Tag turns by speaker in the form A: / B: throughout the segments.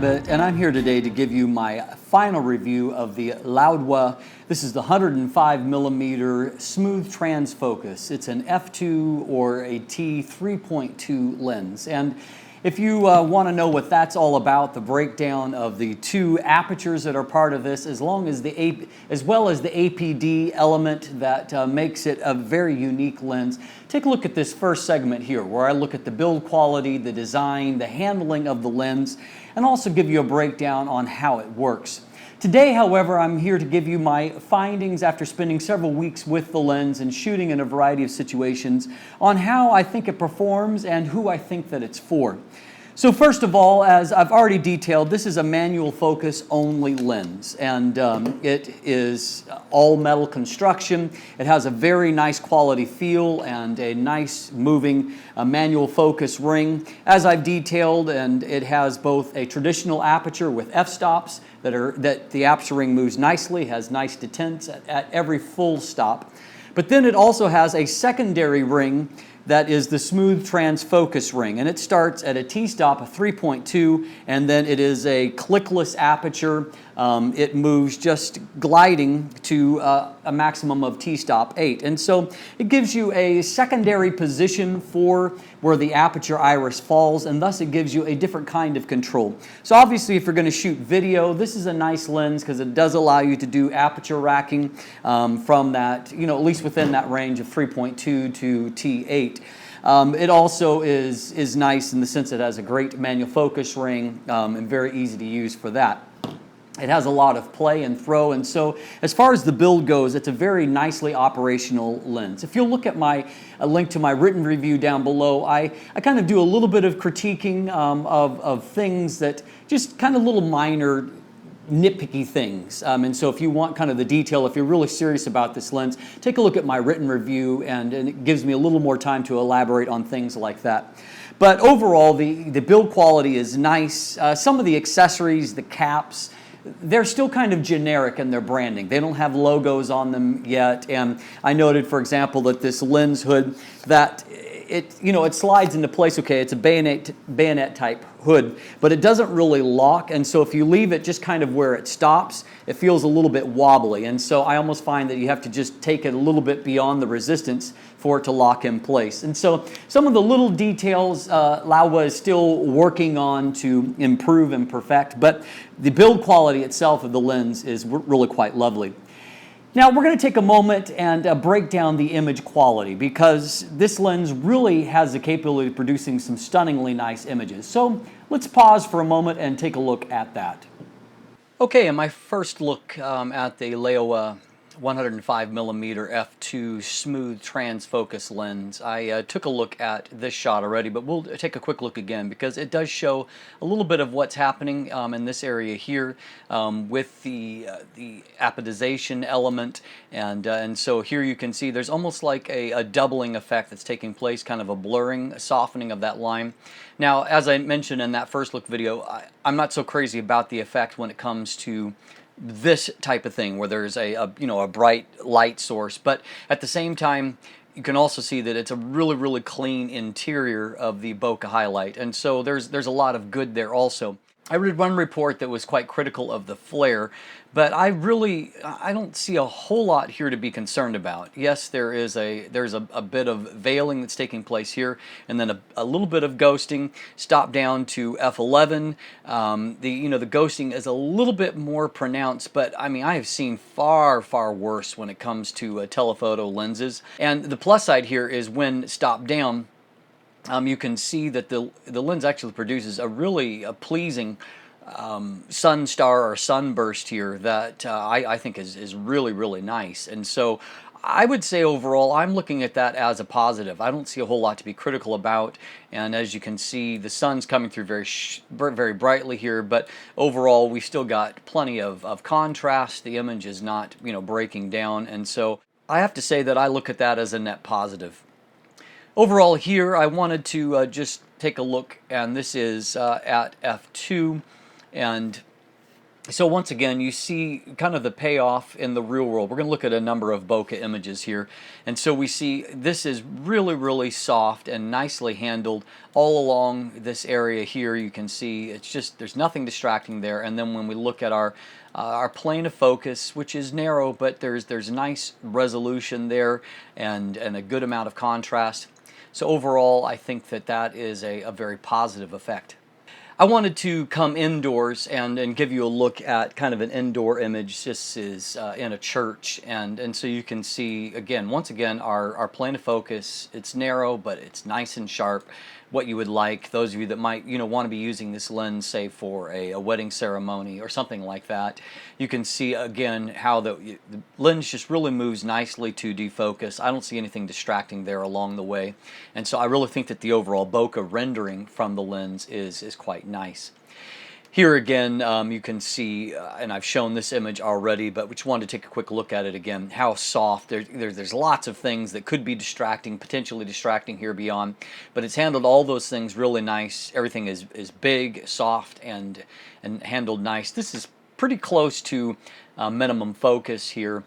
A: Abbott, and I'm here today to give you my final review of the Laowa. This is the 105mm smooth trans focus. It's an f2 or a T3.2 lens. And if you want to know what that's all about, the breakdown of the two apertures that are part of this, as well as the APD element that makes it a very unique lens, take a look at this first segment here, where I look at the build quality, the design, the handling of the lens, and also give you a breakdown on how it works. Today, however, I'm here to give you my findings after spending several weeks with the lens and shooting in a variety of situations on how I think it performs and who I think that it's for. So first of all, as I've already detailed, this is a manual focus only lens, and it is all metal construction. It has a very nice quality feel and a nice moving manual focus ring, as I've detailed, and it has both a traditional aperture with f-stops that the aperture ring moves nicely, has nice detents at every full stop. But then it also has a secondary ring that is the smooth trans focus ring, and it starts at a t-stop of 3.2, and then it is a clickless aperture. It moves just gliding to a maximum of t-stop 8, and so it gives you a secondary position for where the aperture iris falls, and thus it gives you a different kind of control. So obviously, if you're going to shoot video, this is a nice lens because it does allow you to do aperture racking from that, at least within that range of 3.2 to T8. It also is nice in the sense it has a great manual focus ring and very easy to use for that. It has a lot of play and throw, and so as far as the build goes, it's a very nicely operational lens. If you'll look at a link to my written review down below, I kind of do a little bit of critiquing of things that just kind of little minor nitpicky things. And so if you want kind of the detail, if you're really serious about this lens, take a look at my written review, and it gives me a little more time to elaborate on things like that. But overall, the build quality is nice. Some of the accessories, the caps, they're still kind of generic in their branding. They don't have logos on them yet. And I noted, for example, that this lens hood, that it slides into place okay. It's a bayonet type hood, but it doesn't really lock, and so if you leave it just kind of where it stops, it feels a little bit wobbly, and so I almost find that you have to just take it a little bit beyond the resistance for it to lock in place. And so some of the little details Laowa is still working on to improve and perfect, but the build quality itself of the lens is really quite lovely. Now we're going to take a moment and break down the image quality, because this lens really has the capability of producing some stunningly nice images. So let's pause for a moment and take a look at that. Okay, in my first look at the Laowa 105mm f2 smooth trans focus lens, I took a look at this shot already, but we'll take a quick look again because it does show a little bit of what's happening in this area here with the apodization element, and so here you can see there's almost like a doubling effect that's taking place, kind of a blurring, a softening of that line. Now, as I mentioned in that first look video, I'm not so crazy about the effect when it comes to this type of thing where there's a bright light source, but at the same time you can also see that it's a really clean interior of the bokeh highlight, and so there's a lot of good there also. I read one report that was quite critical of the flare, but I don't see a whole lot here to be concerned about. Yes, there's a bit of veiling that's taking place here, and then a little bit of ghosting. Stop down to f11. The ghosting is a little bit more pronounced, but I mean I have seen far worse when it comes to telephoto lenses. And the plus side here is when stopped down, you can see that the lens actually produces a really pleasing sun star or sunburst here that I think is really nice. And so I would say overall I'm looking at that as a positive. I don't see a whole lot to be critical about, and as you can see the sun's coming through very brightly here, but overall we still got plenty of contrast. The image is not breaking down, and so I have to say that I look at that as a net positive. Overall here, I wanted to just take a look, and this is at f2, and So once again, you see kind of the payoff in the real world. We're going to look at a number of bokeh images here. And so we see this is really, really soft and nicely handled all along this area here. You can see it's just, there's nothing distracting there. And then when we look at our plane of focus, which is narrow, but there's nice resolution there and a good amount of contrast. So overall, I think that is a very positive effect. I wanted to come indoors and give you a look at kind of an indoor image. This is in a church, and so you can see, again, once again, our plane of focus. It's narrow, but it's nice and sharp, what you would like. Those of you that might, want to be using this lens, say, for a wedding ceremony or something like that, you can see, again, how the lens just really moves nicely to defocus. I don't see anything distracting there along the way, and so I really think that the overall bokeh rendering from the lens is quite nice. Here again, you can see, and I've shown this image already, but we just wanted to take a quick look at it again, how soft. There's lots of things that could be distracting, potentially distracting here beyond, but it's handled all those things really nice. Everything is big, soft, and handled nice. This is pretty close to minimum focus here,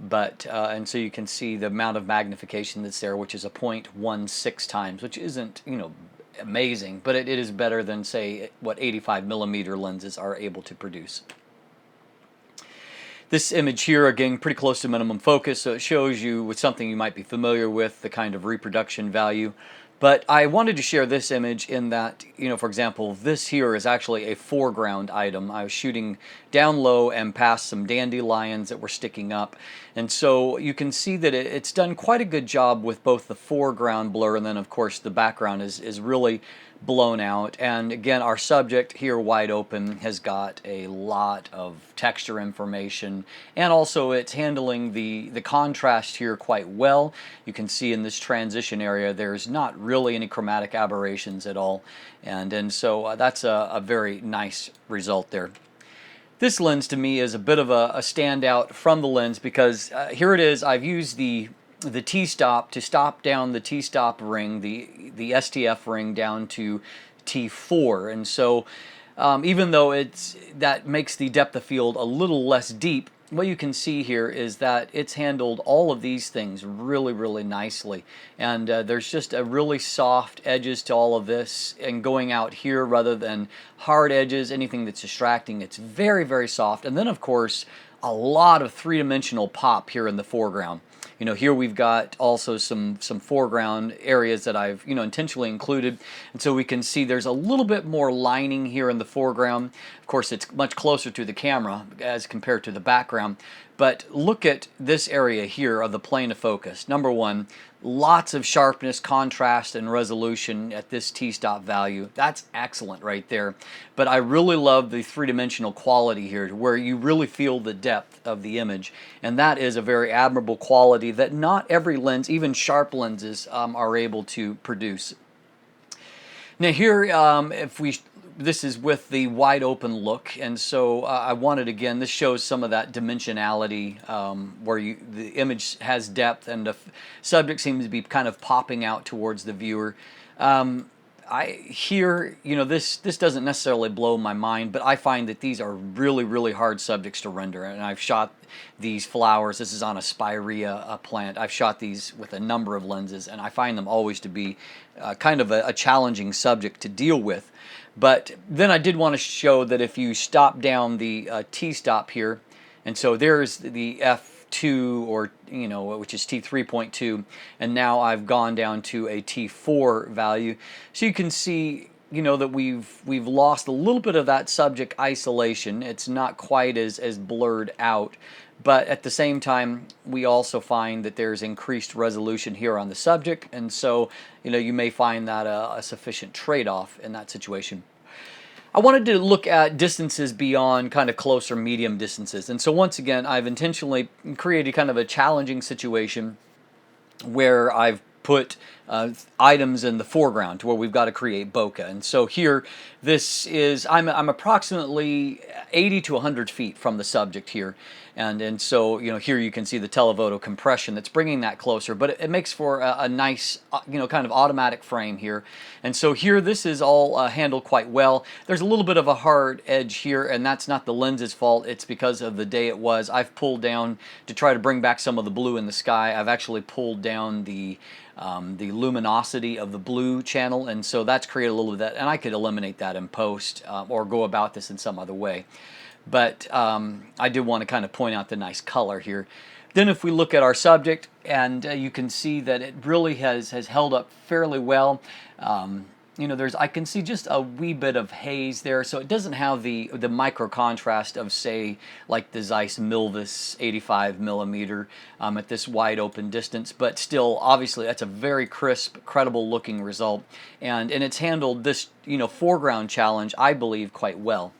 A: but and so you can see the amount of magnification that's there, which is a 0.16 times, which isn't, amazing, but it is better than, say, what 85mm lenses are able to produce. This image here, again, pretty close to minimum focus, so it shows you with something you might be familiar with, the kind of reproduction value. But I wanted to share this image in that, for example, this here is actually a foreground item. I was shooting down low and past some dandelions that were sticking up. And so you can see that it's done quite a good job with both the foreground blur and then, of course, the background is really blown out. And again, our subject here, wide open, has got a lot of texture information, and also it's handling the contrast here quite well. You can see in this transition area there's not really any chromatic aberrations at all, and so that's a very nice result there. This lens to me is a bit of a standout from the lens because here it is. I've used the T-stop to stop down the T-stop ring, the STF ring down to T4, and so even though that makes the depth of field a little less deep, what you can see here is that it's handled all of these things really, really nicely, and there's just a really soft edges to all of this, and going out here rather than hard edges, anything that's distracting, it's very, very soft. And then, of course, a lot of three-dimensional pop here in the foreground. Here we've got also some foreground areas that I've intentionally included, and so we can see there's a little bit more lining here in the foreground. Of course, it's much closer to the camera as compared to the background, but look at this area here of the plane of focus. Number one, lots of sharpness, contrast, and resolution at this T-stop value. That's excellent right there. But I really love the three-dimensional quality here, where you really feel the depth of the image, and that is a very admirable quality that not every lens, even sharp lenses, are able to produce. Now here, this is with the wide open look, and so I wanted, again, this shows some of that dimensionality where the image has depth and the subject seems to be kind of popping out towards the viewer. This doesn't necessarily blow my mind, but I find that these are really, really hard subjects to render, and I've shot these flowers. This is on a spirea plant. I've shot these with a number of lenses, and I find them always to be kind of a challenging subject to deal with. But then I did want to show that if you stop down the T-stop here, and so there's the F2, or which is T3.2, and now I've gone down to a T4 value. So you can see that we've lost a little bit of that subject isolation. It's not quite as blurred out, but at the same time we also find that there's increased resolution here on the subject, and so you may find that a sufficient trade-off in that situation. I wanted to look at distances beyond kind of closer medium distances, and so once again I've intentionally created kind of a challenging situation where I've put items in the foreground to where we've got to create bokeh. And so here, I'm approximately 80 to 100 feet from the subject here. And so, here you can see the telephoto compression that's bringing that closer, but it makes for a nice, kind of automatic frame here. And so here, this is all handled quite well. There's a little bit of a hard edge here, and that's not the lens's fault. It's because of the day it was. I've pulled down to try to bring back some of the blue in the sky. I've actually pulled down the luminosity of the blue channel, and so that's created a little bit of that, and I could eliminate that in post or go about this in some other way. But I did want to kind of point out the nice color here. Then if we look at our subject, and you can see that it really has held up fairly well. I can see just a wee bit of haze there, so it doesn't have the micro contrast of, say, like the Zeiss Milvus 85 millimeter at this wide open distance, but still, obviously, that's a very crisp, credible looking result, and it's handled this foreground challenge, I believe, quite well.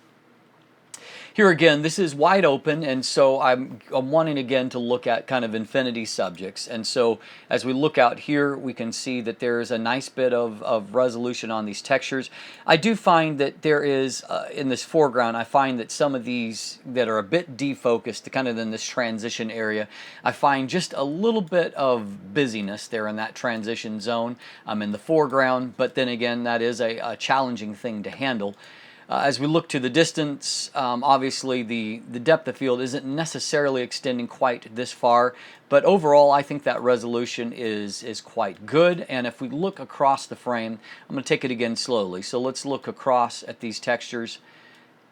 A: Here again, this is wide open, and so I'm wanting again to look at kind of infinity subjects. And so as we look out here, we can see that there's a nice bit of resolution on these textures. I do find that there is, in this foreground, I find that some of these that are a bit defocused, kind of in this transition area, I find just a little bit of busyness there in that transition zone in the foreground, but then again, that is a challenging thing to handle. As we look to the distance, obviously the depth of field isn't necessarily extending quite this far, but overall I think that resolution is quite good. And if we look across the frame, I'm going to take it again slowly. So let's look across at these textures.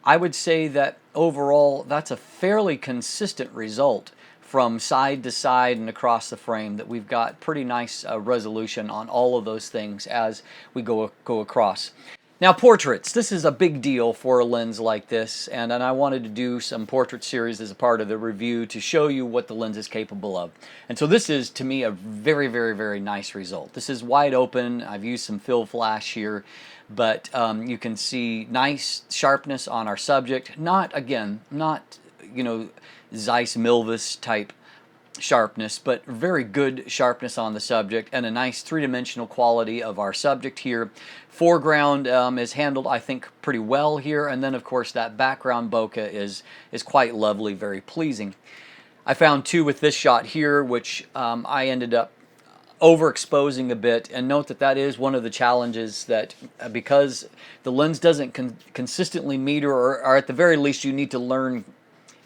A: I would say that overall that's a fairly consistent result from side to side and across the frame, that we've got pretty nice resolution on all of those things as we go across. Now, portraits. This is a big deal for a lens like this, and I wanted to do some portrait series as a part of the review to show you what the lens is capable of. And so this is, to me, a very, very, very nice result. This is wide open. I've used some fill flash here, but you can see nice sharpness on our subject. Not Zeiss Milvus type sharpness, but very good sharpness on the subject, and a nice three-dimensional quality of our subject here. Foreground is handled, I think, pretty well here, and then of course that background bokeh is quite lovely, very pleasing. I found too with this shot here, which I ended up overexposing a bit, and note that that is one of the challenges, that because the lens doesn't consistently meter, or at the very least you need to learn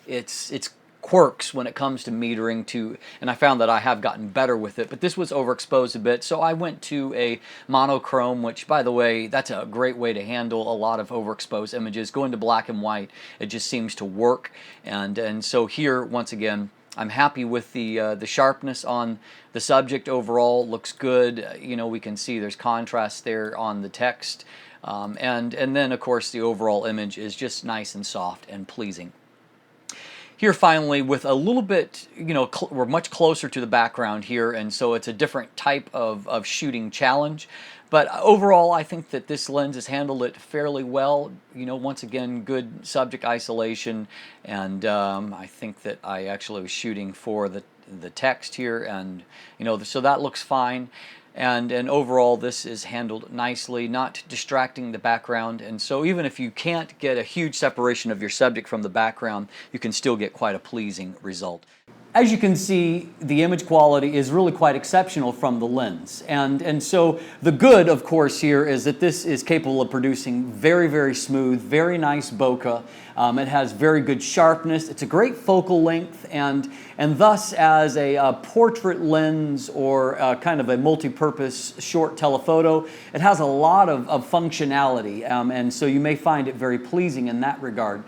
A: its quirks when it comes to metering too, and I found that I have gotten better with it, but this was overexposed a bit, so I went to a monochrome, which, by the way, that's a great way to handle a lot of overexposed images. Going to black and white, it just seems to work, and so here, once again, I'm happy with the sharpness on the subject. Overall looks good. We can see there's contrast there on the text, and then of course the overall image is just nice and soft and pleasing. Here finally, with a little bit, we're much closer to the background here, and so it's a different type of shooting challenge. But overall, I think that this lens has handled it fairly well. Once again, good subject isolation, and I think that I actually was shooting for the text here, and so that looks fine. And overall, this is handled nicely, not distracting the background. And so even if you can't get a huge separation of your subject from the background, you can still get quite a pleasing result. As you can see, the image quality is really quite exceptional from the lens. And so the good, of course, here is that this is capable of producing very, very smooth, very nice bokeh. It has very good sharpness. It's a great focal length, and thus as a portrait lens or kind of a multi-purpose short telephoto, it has a lot of functionality, and so you may find it very pleasing in that regard.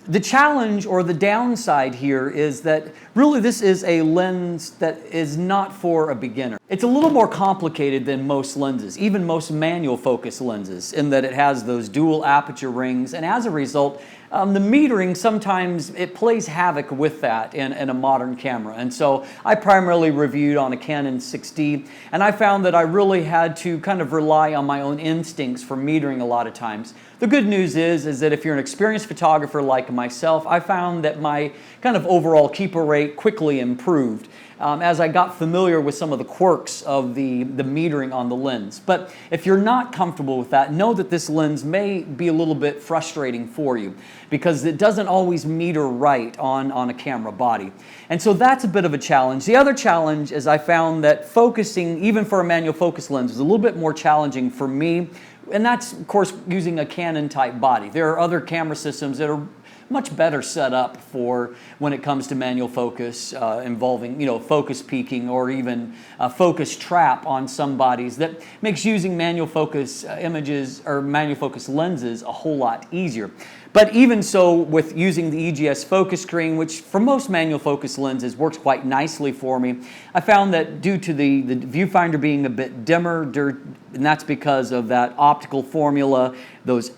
A: The challenge or the downside here is that really this is a lens that is not for a beginner. It's a little more complicated than most lenses, even most manual focus lenses, in that it has those dual aperture rings, and as a result, the metering sometimes it plays havoc with that in a modern camera. And so I primarily reviewed on a Canon 6D, and I found that I really had to kind of rely on my own instincts for metering a lot of times. The good news is that if you're an experienced photographer like myself, I found that my kind of overall keeper rate quickly improved as I got familiar with some of the quirks of the metering on the lens. But if you're not comfortable with that, know that this lens may be a little bit frustrating for you because it doesn't always meter right on a camera body. And so that's a bit of a challenge. The other challenge is I found that focusing, even for a manual focus lens, is a little bit more challenging for me. And that's, of course, using a Canon type body. There are other camera systems that are much better set up for when it comes to manual focus involving, focus peaking or even focus trap on some bodies that makes using manual focus images or manual focus lenses a whole lot easier. But even so, with using the EGS focus screen, which for most manual focus lenses works quite nicely for me, I found that due to the viewfinder being a bit dimmer, and that's because of that optical formula, those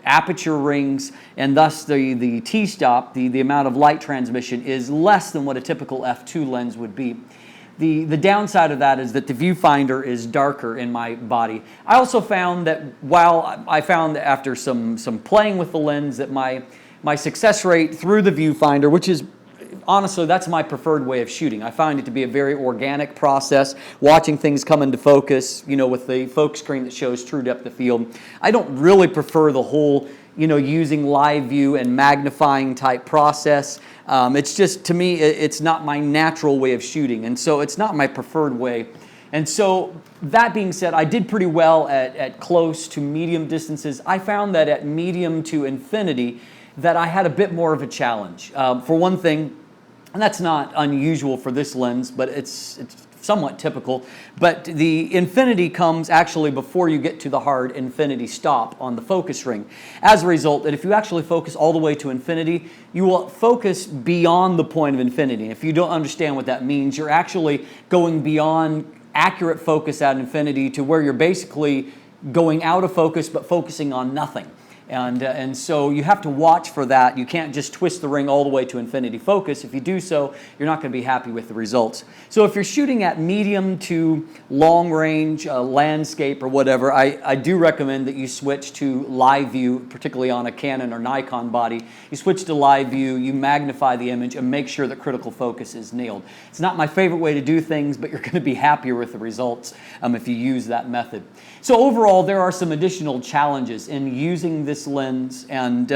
A: aperture rings, and thus the T-stop, the amount of light transmission is less than what a typical f2 lens would be. The downside of that is that the viewfinder is darker in my body. I also found that after some playing with the lens that my success rate through the viewfinder, which is honestly, that's my preferred way of shooting. I find it to be a very organic process, watching things come into focus, with the focus screen that shows true depth of field. I don't really prefer the whole, using live view and magnifying type process. It's just, to me, it's not my natural way of shooting, and so it's not my preferred way. And so, that being said, I did pretty well at close to medium distances. I found that at medium to infinity, that I had a bit more of a challenge. For one thing, and that's not unusual for this lens, but it's somewhat typical, but the infinity comes actually before you get to the hard infinity stop on the focus ring. As a result, that if you actually focus all the way to infinity, you will focus beyond the point of infinity. If you don't understand what that means, you're actually going beyond accurate focus at infinity to where you're basically going out of focus but focusing on nothing. And so you have to watch for that. You can't just twist the ring all the way to infinity focus. If you do so, you're not going to be happy with the results. So if you're shooting at medium to long range, landscape or whatever, I do recommend that you switch to live view, particularly on a Canon or Nikon body. You switch to live view, you magnify the image and make sure that critical focus is nailed. It's not my favorite way to do things, but you're going to be happier with the results if you use that method. So overall, there are some additional challenges in using this lens, and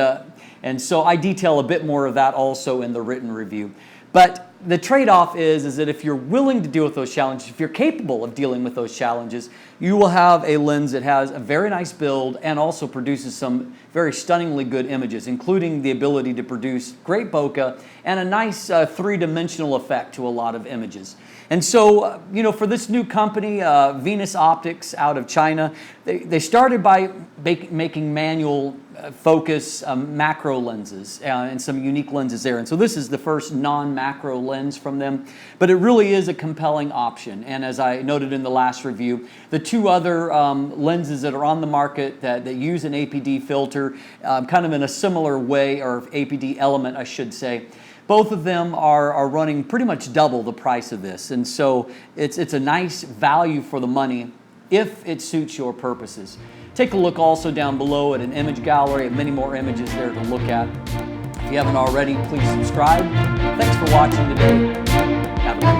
A: so I detail a bit more of that also in the written review. But the trade-off is that if you're willing to deal with those challenges, if you're capable of dealing with those challenges, you will have a lens that has a very nice build and also produces some very stunningly good images, including the ability to produce great bokeh and a nice three-dimensional effect to a lot of images. And so, for this new company, Venus Optics out of China, they started by making manual focus macro lenses and some unique lenses there. And so this is the first non-macro lens from them, but it really is a compelling option. And as I noted in the last review, the two other lenses that are on the market that use an APD filter, kind of in a similar way, or APD element, I should say, both of them are running pretty much double the price of this. And so it's a nice value for the money if it suits your purposes. Take a look also down below at an image gallery and many more images there to look at. If you haven't already, please subscribe. Thanks for watching today. Have a great day.